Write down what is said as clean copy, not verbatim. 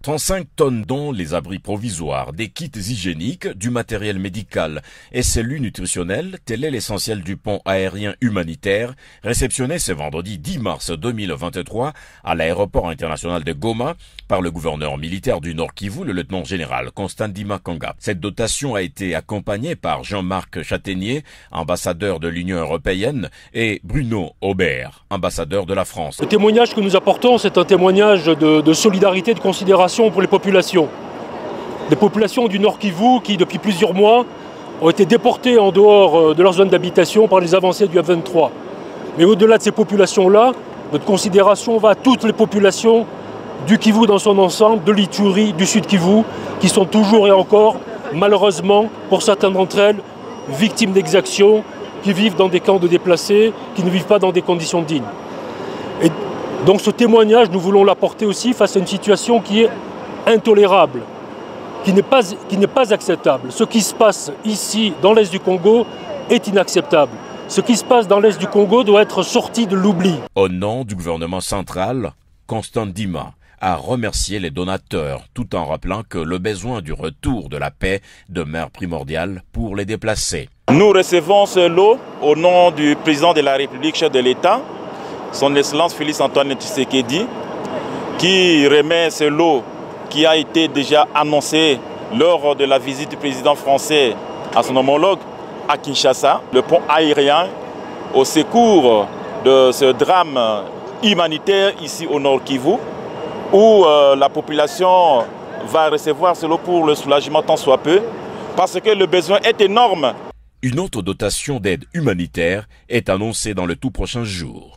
35 tonnes dont les abris provisoires, des kits hygiéniques, du matériel médical et cellules nutritionnelles, tel est l'essentiel du pont aérien humanitaire réceptionné ce vendredi 10 mars 2023 à l'aéroport international de Goma par le gouverneur militaire du Nord Kivu, le lieutenant-général Constant Ndima Kanga. Cette dotation a été accompagnée par Jean-Marc Chataignier, ambassadeur de l'Union européenne, et Bruno Aubert, ambassadeur de la France. Le témoignage que nous apportons, c'est un témoignage de solidarité, de considération pour les populations. Des populations du Nord Kivu qui, depuis plusieurs mois, ont été déportées en dehors de leur zone d'habitation par les avancées du F-23. Mais au-delà de ces populations-là, notre considération va à toutes les populations du Kivu dans son ensemble, de l'Ituri, du Sud Kivu, qui sont toujours et encore, malheureusement, pour certaines d'entre elles, victimes d'exactions, qui vivent dans des camps de déplacés, qui ne vivent pas dans des conditions dignes. Et donc ce témoignage, nous voulons l'apporter aussi face à une situation qui est intolérable, qui n'est pas acceptable. Ce qui se passe ici, dans l'Est du Congo, est inacceptable. Ce qui se passe dans l'Est du Congo doit être sorti de l'oubli. Au nom du gouvernement central, Constant Ndima a remercié les donateurs, tout en rappelant que le besoin du retour de la paix demeure primordial pour les déplacés. Nous recevons ce lot au nom du président de la République, chef de l'État, son Excellence Félix Antoine Tshisekedi, qui remet ce lot qui a été déjà annoncé lors de la visite du président français à son homologue à Kinshasa, le pont aérien au secours de ce drame humanitaire ici au Nord Kivu, où la population va recevoir ce lot pour le soulagement tant soit peu, parce que le besoin est énorme. Une autre dotation d'aide humanitaire est annoncée dans le tout prochain jour.